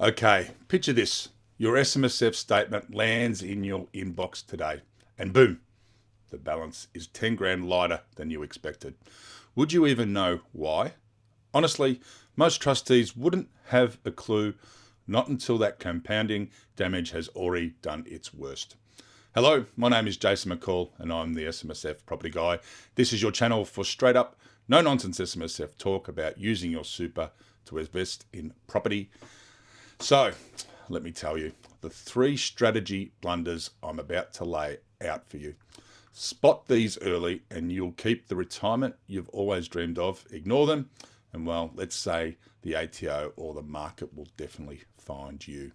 Okay, picture this. Your SMSF statement lands in your inbox today, and boom, the balance is 10 grand lighter than you expected. Would you even know why? Honestly, most trustees wouldn't have a clue, not until that compounding damage has already done its worst. Hello, my name is Jason McCall, and I'm the SMSF property guy. This is your channel for straight up, no nonsense SMSF talk about using your super to invest in property. So, let me tell you, the 3 strategy blunders I'm about to lay out for you. Spot these early and you'll keep the retirement you've always dreamed of. Ignore them and, well, let's say the ATO or the market will definitely find you.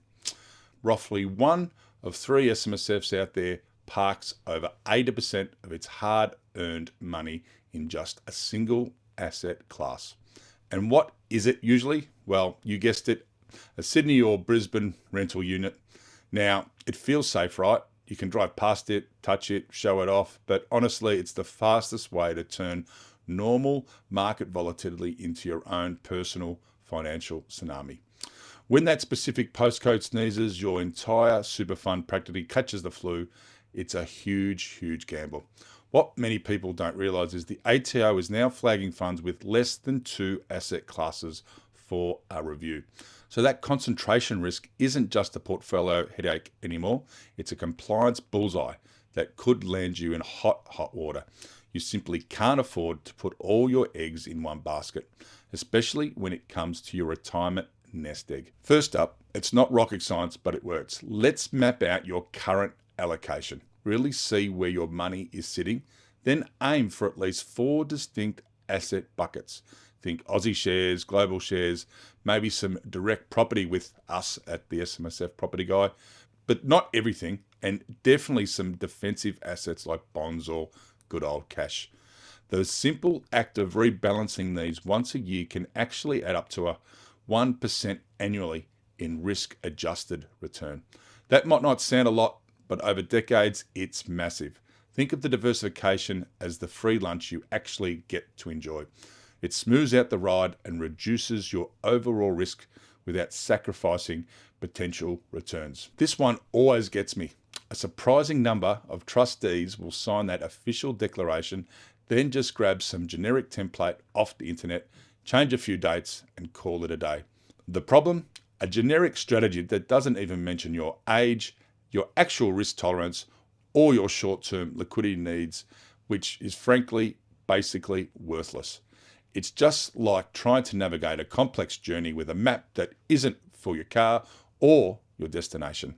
Roughly 1 of 3 SMSFs out there parks over 80% of its hard-earned money in just a single asset class. And what is it usually? Well, you guessed it, a Sydney or Brisbane rental unit. Now, it feels safe, right? You can drive past it, touch it, show it off, but honestly, it's the fastest way to turn normal market volatility into your own personal financial tsunami. When that specific postcode sneezes, your entire super fund practically catches the flu. It's a huge gamble. What many people don't realize is the ATO is now flagging funds with less than 2 asset classes for a review. So that concentration risk isn't just a portfolio headache anymore. It's a compliance bullseye that could land you in hot water. You simply can't afford to put all your eggs in one basket, especially when it comes to your retirement nest egg. First up, it's not rocket science, but it works. Let's map out your current allocation. Really see where your money is sitting, then aim for at least 4 distinct asset buckets. Think Aussie shares, global shares, maybe some direct property with us at the SMSF Property Guy, but not everything, and definitely some defensive assets like bonds or good old cash. The simple act of rebalancing these once a year can actually add up to a 1% annually in risk-adjusted return. That might not sound a lot, but over decades, it's massive. Think of the diversification as the free lunch you actually get to enjoy. It smooths out the ride and reduces your overall risk without sacrificing potential returns. This one always gets me. A surprising number of trustees will sign that official declaration, then just grab some generic template off the internet, change a few dates, and call it a day. The problem? A generic strategy that doesn't even mention your age, your actual risk tolerance, or your short-term liquidity needs, which is frankly, basically worthless. It's just like trying to navigate a complex journey with a map that isn't for your car or your destination.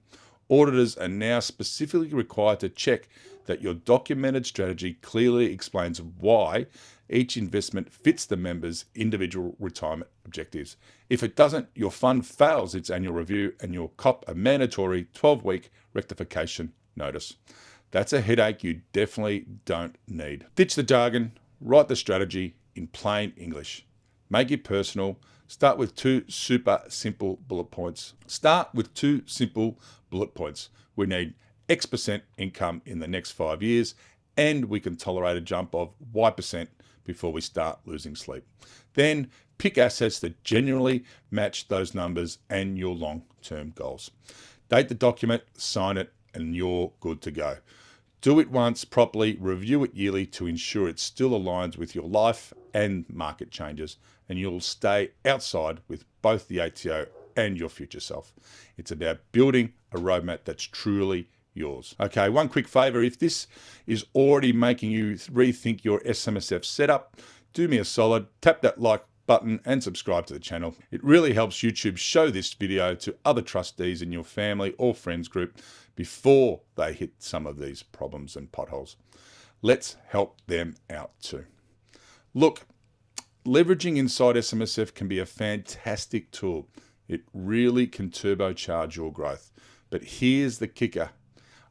Auditors are now specifically required to check that your documented strategy clearly explains why each investment fits the member's individual retirement objectives. If it doesn't, your fund fails its annual review and you'll cop a mandatory 12-week rectification notice. That's a headache you definitely don't need. Ditch the jargon, write the strategy in plain English. Make it personal. Start with 2 super simple bullet points. We need X% income in the next 5 years, and we can tolerate a jump of Y% before we start losing sleep. Then pick assets that genuinely match those numbers and your long-term goals. Date the document, sign it, and you're good to go. Do it once properly, review it yearly to ensure it still aligns with your life and market changes, and you'll stay outside with both the ATO and your future self. It's about building a roadmap that's truly yours. Okay, one quick favor, if this is already making you rethink your SMSF setup, do me a solid, tap that like button and subscribe to the channel. It really helps YouTube show this video to other trustees in your family or friends group before they hit some of these problems and potholes. Let's help them out too. Look, leveraging inside SMSF can be a fantastic tool. It really can turbocharge your growth. But here's the kicker.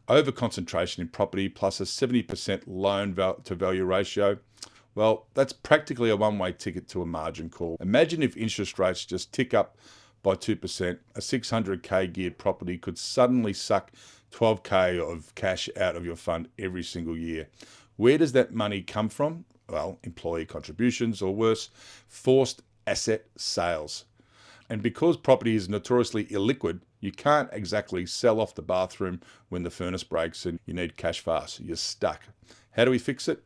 Overconcentration in property plus a 70% loan to value ratio, well, that's practically a one-way ticket to a margin call. Imagine if interest rates just tick up by 2%, a 600K geared property could suddenly suck 12K of cash out of your fund every single year. Where does that money come from? Well, employee contributions, or worse, forced asset sales. And because property is notoriously illiquid, you can't exactly sell off the bathroom when the furnace breaks and you need cash fast. You're stuck. How do we fix it?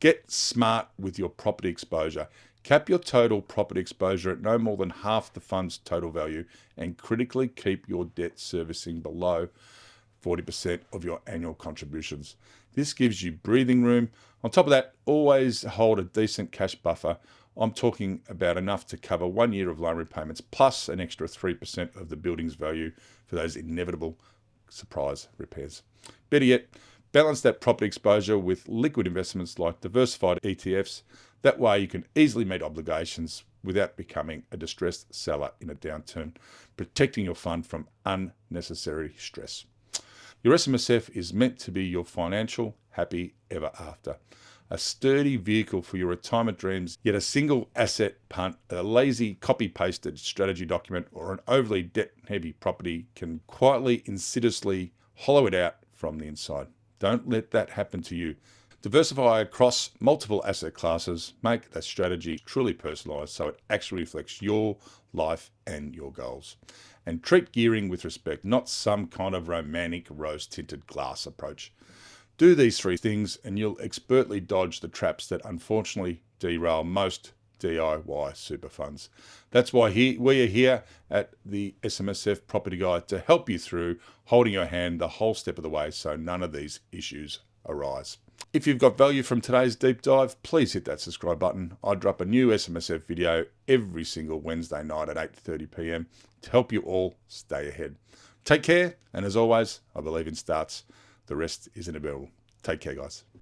Get smart with your property exposure. Cap your total property exposure at no more than half the fund's total value and critically keep your debt servicing below 40% of your annual contributions. This gives you breathing room. On top of that, always hold a decent cash buffer. I'm talking about enough to cover 1 year of loan repayments plus an extra 3% of the building's value for those inevitable surprise repairs. Better yet, balance that property exposure with liquid investments like diversified ETFs. That way you can easily meet obligations without becoming a distressed seller in a downturn, protecting your fund from unnecessary stress. Your SMSF is meant to be your financial happy ever after. A sturdy vehicle for your retirement dreams, yet a single asset punt, a lazy copy-pasted strategy document, or an overly debt-heavy property can quietly, insidiously hollow it out from the inside. Don't let that happen to you. Diversify across multiple asset classes. Make that strategy truly personalized so it actually reflects your life and your goals. And treat gearing with respect, not some kind of romantic rose-tinted glass approach. Do these three things and you'll expertly dodge the traps that unfortunately derail most DIY super funds. That's why we are here at the SMSF Property Guide to help you through holding your hand the whole step of the way so none of these issues arise. If you've got value from today's deep dive, please hit that subscribe button. I drop a new SMSF video every single Wednesday night at 8:30 p.m. to help you all stay ahead. Take care, and as always, I believe in starts. The rest is inevitable. Take care, guys.